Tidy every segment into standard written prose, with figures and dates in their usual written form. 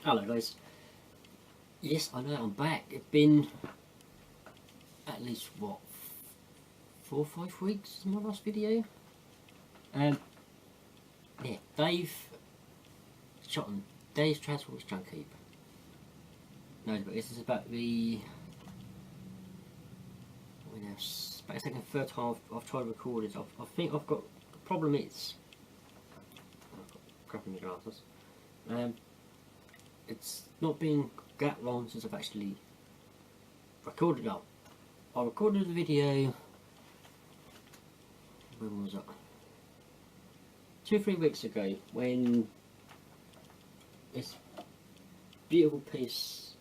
Hello guys. Yes, I know I'm back. It's been at least what 4 or 5 weeks since my last video. Yeah, Dave shot on Dave's Transport Junk Heap. No, but this is about the about the second, third time I've tried to record it. I think I've got the problem is I've got crap in my glasses. It's not been that long since I've actually recorded it. I recorded the video, when was it? 2 or 3 weeks ago, when this beautiful piece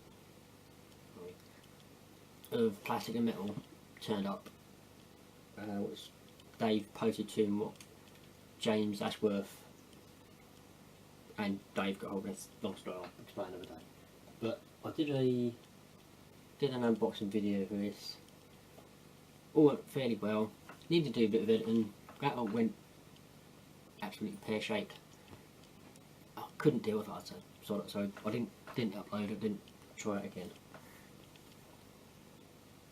of plastic and metal turned up, which Dave posted to him what James Ashworth and Dave got hold of. This long story, I'll explain another day. But I did an unboxing video for this. All went fairly well. Needed to do a bit of editing. That all went absolutely pear shaped. I couldn't deal with that, so I didn't upload it. Didn't try it again.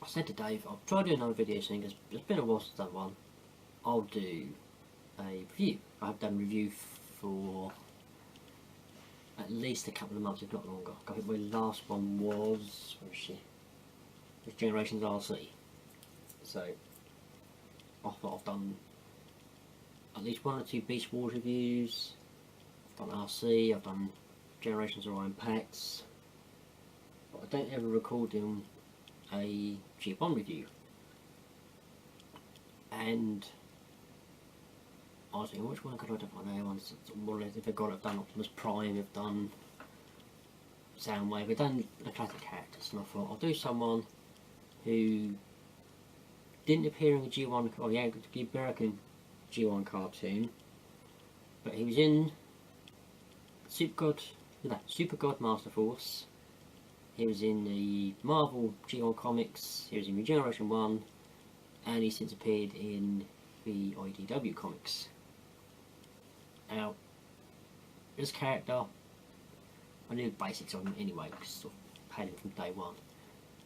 I said to Dave, I'll try doing another video soon because it's been a while since I've done one. I'll do a review. I've done a review for at least a couple of months, if not longer. I think my last one was, where is she? It was Generations RC. So I thought I've done at least 1 or 2 Beast Wars reviews. I've done RC, I've done Generations Orion packs, but I don't ever record them a G1 review. And I was thinking, which one could I do? I know more or less, if I've got it, I've done Optimus Prime, I've done Soundwave, I've done the classic characters, and I thought I'll do someone who didn't appear in the G1, oh yeah, the American G1 cartoon, but he was in Super God Master Force, he was in the Marvel G1 comics, he was in Regeneration 1, and he's since appeared in the IDW comics. Now, this character, I knew the basics of him anyway, because I've had him from day one.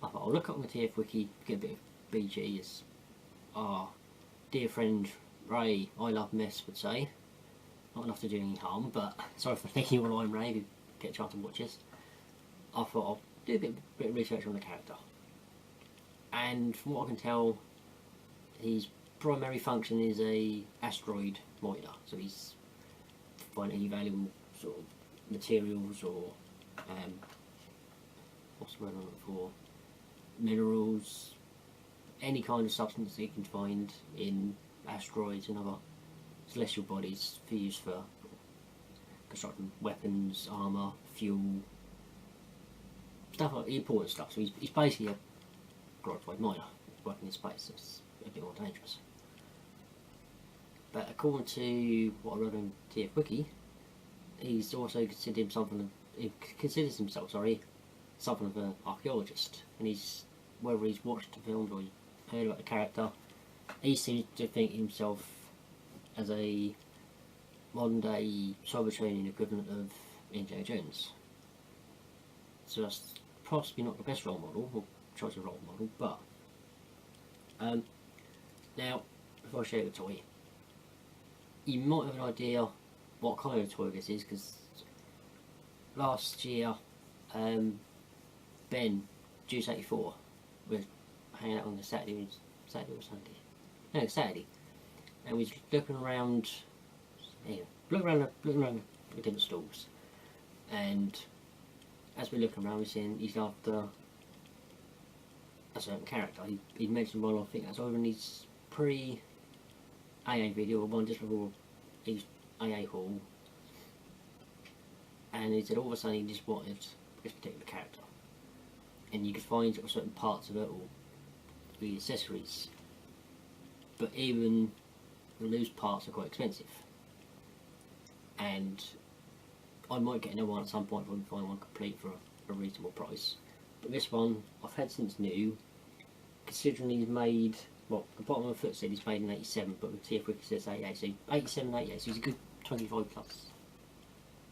I thought I'll look up on the TF Wiki, get a bit of BG, as our dear friend Ray, I Love Mess, would say. Not enough to do any harm, but sorry for thinking all I'm Ray, who get a chance to watch this. I thought I'll do a bit of research on the character. And from what I can tell, his primary function is a asteroid miner, so he's finding any valuable sort of materials or what's the word I'm looking for, minerals, any kind of substance that you can find in asteroids and other celestial bodies for use for constructing weapons, armour, fuel, stuff like the important stuff. So he's basically a glorified miner working in space, so it's a bit more dangerous. But according to what I read on TF Wiki, he's also considers himself something of an archaeologist, and whether he's watched the films or he's heard about the character, he seems to think himself as a modern day Cybertronian equivalent of Indiana Jones. So that's possibly not the best role model, or choice of role model, but now, before I show you the toy, you might have an idea what kind of toy this is, because last year Ben, Juice84, was hanging out on the Saturday or Sunday? No, Saturday, and we was looking around the different stalls, and as we're looking around, we're seeing he's after a certain character. He mentioned one, I think that's over in his pre-AA video, or one just before his AA haul, and he said all of a sudden he just wanted this particular character, and you could find certain parts of it, or the accessories, but even the loose parts are quite expensive, and I might get another one at some point if I can find one complete for a reasonable price. But this one I've had since new, considering he's made, well, the bottom of the foot said he's made in 87, but the TF Wiki says 88, so 87, 88, so he's a good 25 plus.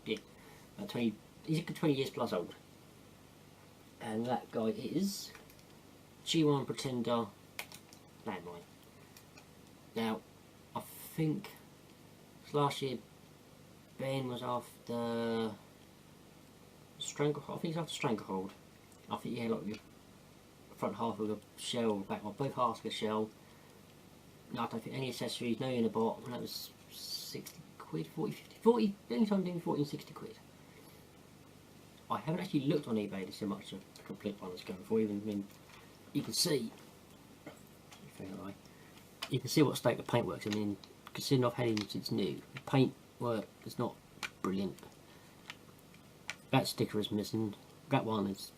Yeah, 20, he's 20 years plus old. And that guy is G1 Pretender Landmine. Now, I think last year Ben was after Stranglehold. I think he's after Stranglehold. I think yeah, like the front half of the shell, back on both halves of the shell. No, I don't think any accessories, no inner bot, and that was 60 quid, 40, 50, 40, anytime between 40 and 60 quid. I haven't actually looked on eBay to see how much a complete one is going for, even, I mean, you can see, you can see what state the paintwork's in. I mean, considering I've had it since new, the paintwork is not brilliant. That sticker is missing, that one is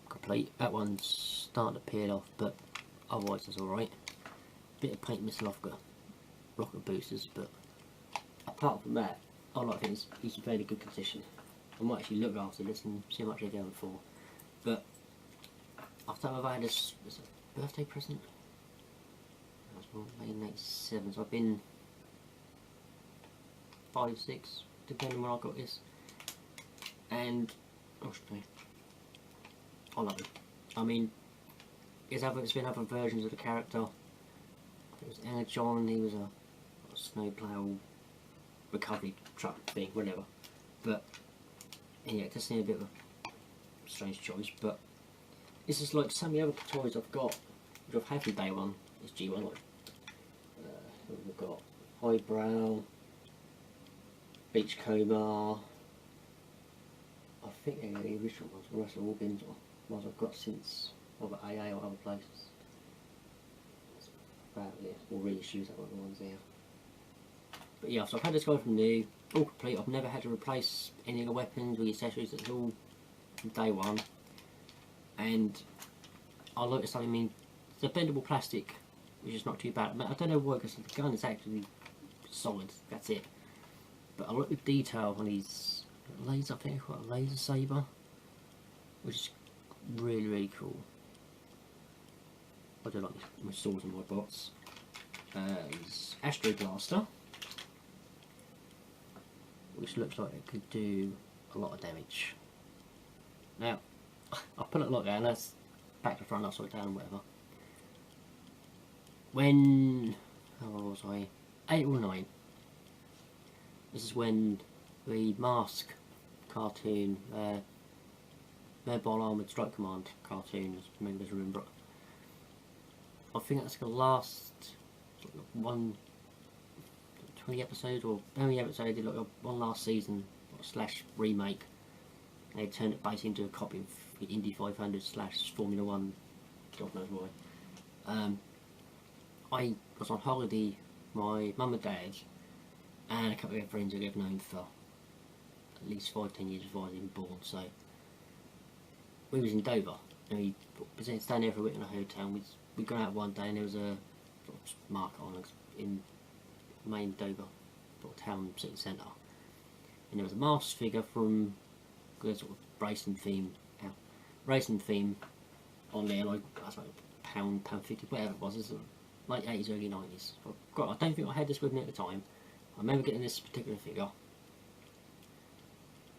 complete, that one's starting to peel off, but otherwise it's alright. Bit of paint missing off the rocket boosters, but apart from that, I like things. He's in fairly good condition. I might actually look after this and see how much they're going for. But after I've had this a birthday present, that was May 87, so I've been 5, 6, depending when I got this. And honestly, I love it. I mean, there's been other versions of the character. It was Energon, he was a snowplow recovery truck thing, whatever. But yeah, it does seem a bit of a strange choice, but this is like some of the other toys I've got, which I've had from day one. It's G1, like we've got Highbrow, Beachcomber. I think they're the original ones. The rest have all been ones I've got since either AA or other places. Yeah, all reissues, that were the ones there. But yeah, so I've had this guy from new, all complete. I've never had to replace any of the weapons or the accessories. It's all from day one. And I like this. I mean, it's a bendable plastic, which is not too bad. I don't know why, because the gun is actually solid. That's it. But I like the detail on his laser. I think it's got a laser saber, which is really, really cool. I do like my swords and my bots. His Astro Blaster, which looks like it could do a lot of damage. Now, I'll put it like that, and that's back to front, upside down, whatever. When, how old was I? 8 or 9. This is when the Mask cartoon, Mobile Armoured Strike Command cartoon, as members remember it. I think that's the last 20 episodes, or how many episodes they did, like one last season slash remake. They turned it basically into a copy of Indy 500 slash Formula 1, God knows why. I was on holiday, my mum and dad and a couple of friends who I've known for at least 5-10 years before I was even born, so we was in Dover, and we was staying there for a week in a hotel, and we'd gone out one day and there was a sort of market on in main Dover sort of town city centre, and there was a Mask figure from the sort of racing theme on there, like that's like £1, £1.50, whatever it was. It's late 80s, early 90s. I don't think I had this with me at the time. I remember getting this particular figure.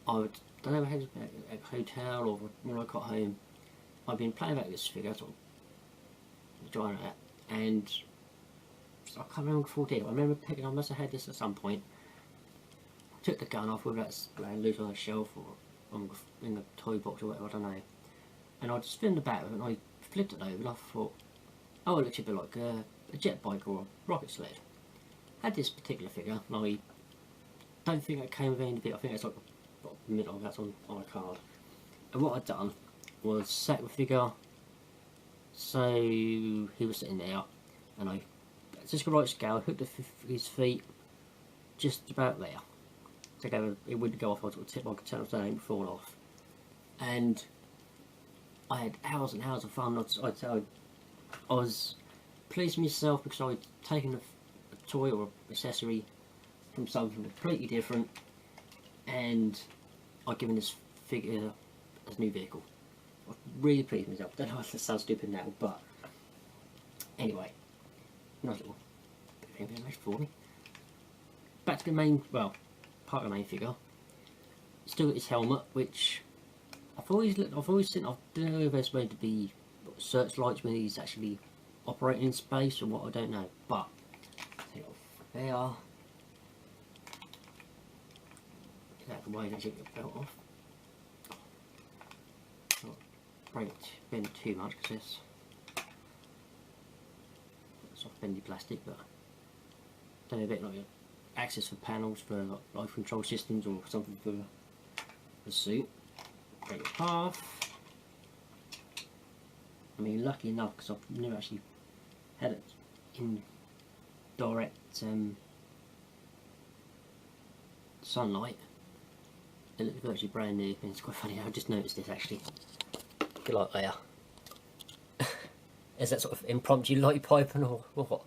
I don't know if I had it at a hotel or when I got home. I'd been playing about this figure, sort of enjoying it, and I can't remember what I did. I remember picking, I must have had this at some point. Took the gun off, whether that's laying loose on a shelf or in the toy box or whatever, I don't know. And I just spun about it and I flipped it over and I thought, oh, it looks a bit like a jet bike or a rocket sled. Had this particular figure, and I don't think it came with any bit. I think it's like a middle, that's on a card. And what I'd done was set the figure so he was sitting there, and I just the right scale, hooked his feet just about there. So it wouldn't go off, I would tip my container down, it would fall off. And I had hours and hours of fun. I was pleased with myself because I'd taken a toy or accessory from something completely different, and I'd given this figure as a new vehicle. I was really pleased with myself. I don't know if that sounds stupid now, but anyway, nice little bit of information for me. Back to the main, well, part of the main figure. still got his helmet, which I've always seen. I don't know if they're supposed to be searchlights when he's actually operating in space or what. I don't know, but take it off there. Get out of the way and actually get the belt off. Not bend it too much because it's soft bendy plastic, but I don't know, a bit like access for panels for like life control systems or something for the suit. Break it half. I mean, lucky enough, because I've never actually had it in direct sunlight. It looks virtually brand new, and it's quite funny. I just noticed this actually. If you like there. Is that sort of impromptu light piping or what?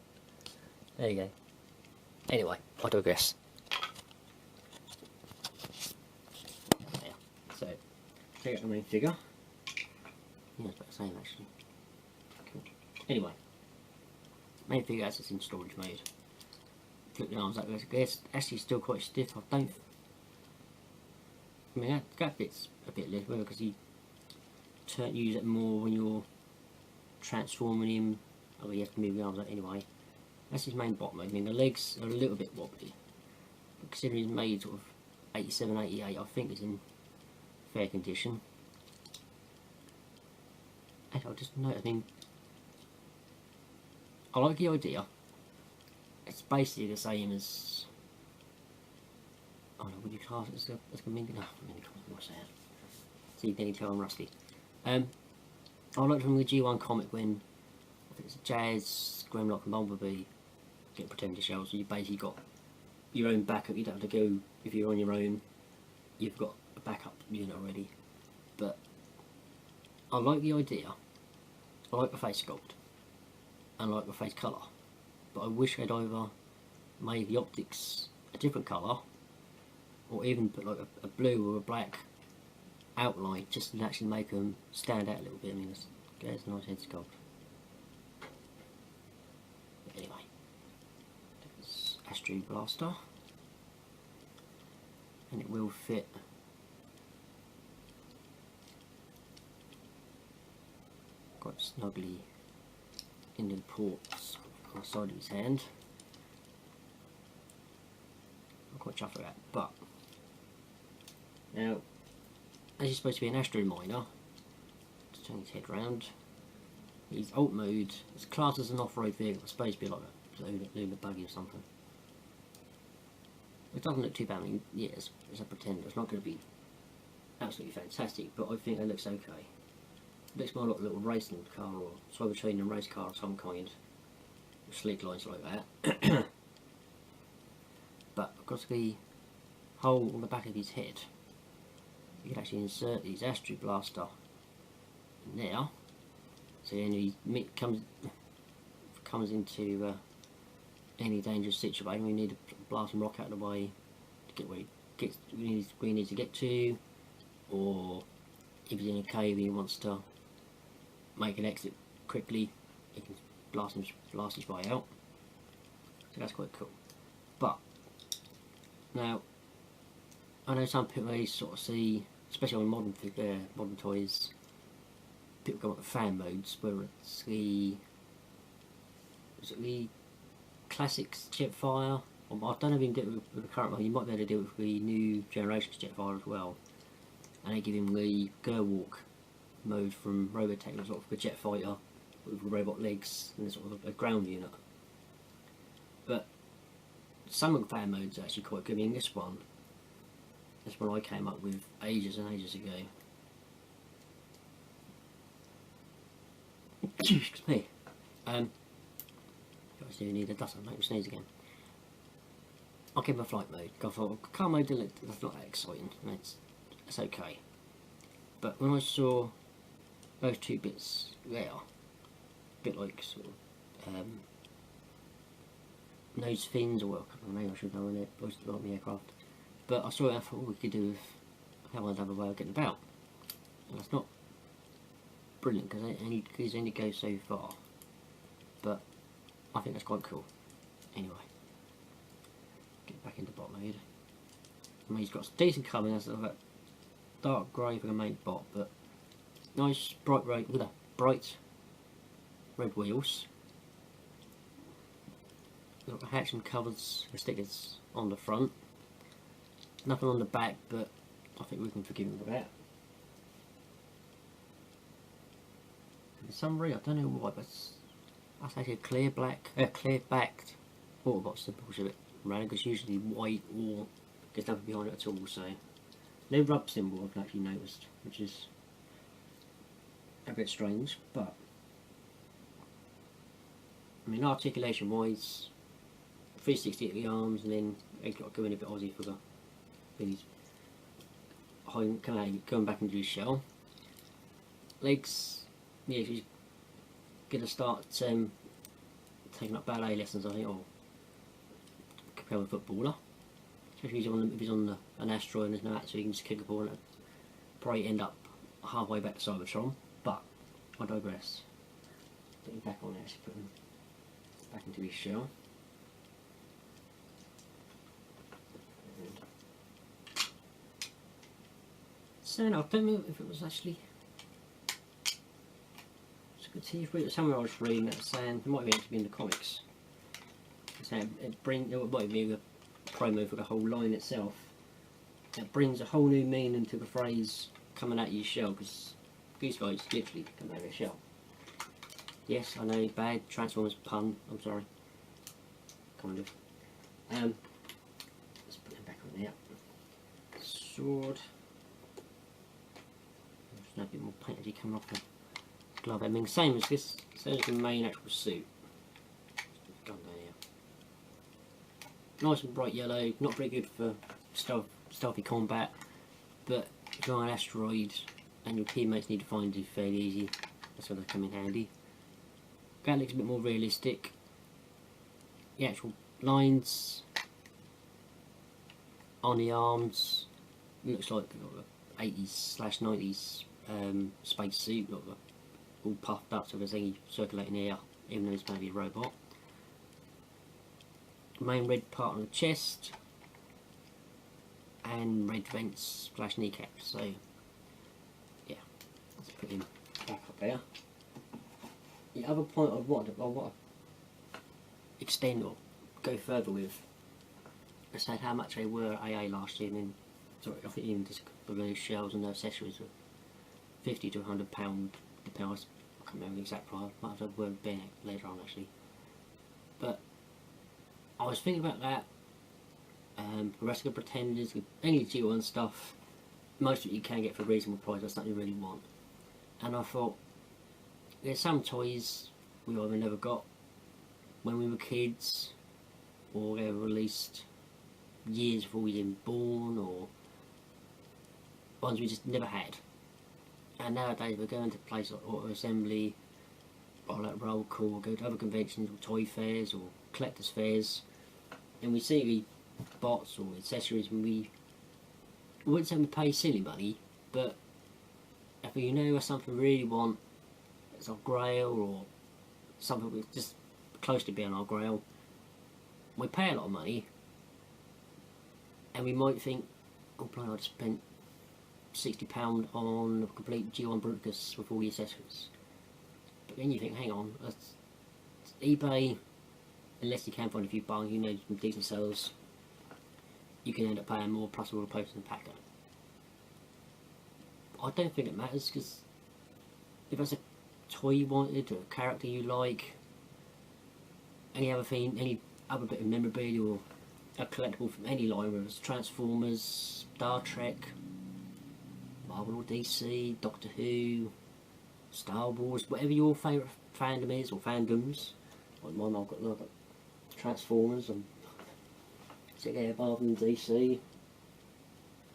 There you go. Anyway, I digress. There. So, take out the main figure. Yeah, it's about the same actually. Cool. Anyway, main figure as it's in storage mode. Flip the arms up. It's actually still quite stiff. I mean that bit's a bit less because you use it more when you're transforming him. Oh, you have to move the arms out anyway. That's his main bottom. I mean, the legs are a little bit wobbly, but considering he's made sort of 87, 88, I think he's in fair condition. And I'll just note, I mean, I like the idea. It's basically the same as, oh no, would you class it as a mini? No, what's that? So you can tell I'm rusty. I like from the G1 comic when I think it's Jazz, Grimlock and Bumblebee get pretender shells, so you basically got your own backup. You don't have to go, if you're on your own, you've got a backup unit already. But I like the idea, I like the face sculpt, and I like the face colour, but I wish they'd either made the optics a different colour, or even put like a blue or a black outline just to actually make them stand out a little bit. I mean, there's a nice head sculpt. But anyway, it's Astro Blaster, and it will fit quite snugly in the ports on the side of his hand. I'm quite chuffed with that, but now, as he's supposed to be an Astro Miner, just turn his head round. His alt mode is classed as an off-road vehicle. It's supposed to be like a lunar buggy or something. It doesn't look too bad. I mean, yeah, it's a pretender. It's not going to be absolutely fantastic, but I think it looks okay. It looks more like a little racing car or swivel chain and race car of some kind, with sleek lines like that. But across the hole on the back of his head, you can actually insert his Astro Blaster in there, so then he comes into any dangerous situation. We need to blast and rock out of the way to get where he needs to get to, or if he's in a cave and he wants to make an exit quickly, he can blast his way out. So that's quite cool. But now, I know some people may sort of see, especially on modern toys, people go up to fan modes where it's the classics Jetfire. I don't know if you can do it with the current one. You might be able to do it with the new generation's Jetfire as well. And they give him the Gerwalk mode from Robotech, sort of a jet fighter with robot legs and sort of a ground unit. But some of the fan modes are actually quite good. I mean, this one I came up with ages and ages ago. Excuse me. I do need a dust, I'll make me sneeze again. I'll give him a flight mode. Car mode that's not that exciting. It's okay. But when I saw those two bits there, a bit like sort of nose fins, or well, maybe I should know on it, like the aircraft. But I saw it, I thought, we could do with how I'd have a way of getting about. And that's not brilliant because it only goes so far. But I think that's quite cool. Anyway, get back into bot mode. I mean, he's got decent colour, that's about dark grey for the main bot, but nice bright red, with a bright red wheels. Got the hatch and covers, the stickers on the front. Nothing on the back, but I think we can forgive him for that. And for some reason, I don't know why, but that's actually a clear backed water bottle symbol, which is a bit random because usually white or there's nothing behind it at all. So no rub symbol I've actually noticed, which is a bit strange. But I mean, articulation wise, 360 at the arms, and then he's got to go in a bit Aussie for the these coming back into his shell. Legs, yeah, he's gonna start taking up ballet lessons, I think, or compare with a footballer. Especially if he's on an asteroid and there's no so he can just kick a ball and it'll probably end up halfway back to Cybertron. But I digress. Put him back on there, put him back into his shell. So no, I don't know if it was actually. It's good to see somewhere I was reading that saying it might be actually in the comics. Saying it might be a promo for the whole line itself. It brings a whole new meaning to the phrase "coming out of your shell," because these guys literally come out of their shell. Yes, I know, bad Transformers pun. I'm sorry. Kind of. Let's put it back on there. Sword. There's a bit more paint as coming off the glove. I mean, same as this. Same as the main actual suit. Gun down here. Nice and bright yellow. Not very good for stealthy combat, but if you're on an asteroid and your teammates need to find you fairly easy, that's going to come in handy. That looks a bit more realistic. The actual lines on the arms looks like 80s/90s space suit, all puffed up so there's any circulating air, even though it's maybe a robot. Main red part on the chest and red vents / kneecaps. So yeah, let's put him back up there. The other point I want to extend or go further with, I said how much they were AA last year, and then sorry, I think even just for those shells and the accessories were £50 to £100 the price. I can't remember the exact price. Might have to word Ben later on actually. But I was thinking about that. The rest of the Pretenders, with any G1 stuff, most of it you can get for a reasonable price. That's something you really want. And I thought, there's some toys we either never got when we were kids, or they were released years before we were even born, or ones we just never had. And nowadays we're going to places like Auto Assembly, or like Roll Call, go to other conventions or toy fairs or collectors fairs, and we see the bots or accessories, and we wouldn't say we pay silly money, but if you know something we really want, it's our grail or something we're just close to being our grail, we pay a lot of money, and we might think, oh bloody, I just spent £60 on a complete G1 Bruticus with all the accessories. But then you think, hang on, that's eBay, unless you can find a few buying, you know, some decent sellers, you can end up paying more plus all the posts and packer. I don't think it matters, because if that's a toy you wanted, or a character you like, any other thing, any other bit of memorabilia or a collectible from any line, whether it's Transformers, Star Trek, Marvel or DC, Doctor Who, Star Wars, whatever your favourite fandom is, or fandoms. Like mine, I've got Transformers, and sick there, Marvel and DC,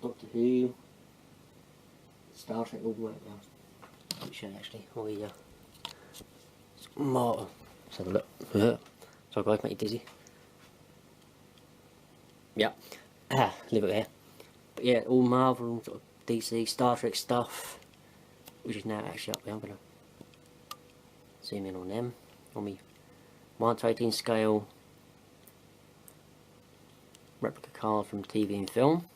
Doctor Who, Star Trek, all the way down. Let me show you actually. Let's have a look. Sorry guys, make you dizzy. Yeah, leave it there. But yeah, all Marvel, sort of DC, Star Trek stuff, which is now actually up there. I'm going to zoom in on them. On me 1/18 scale replica card from TV and film.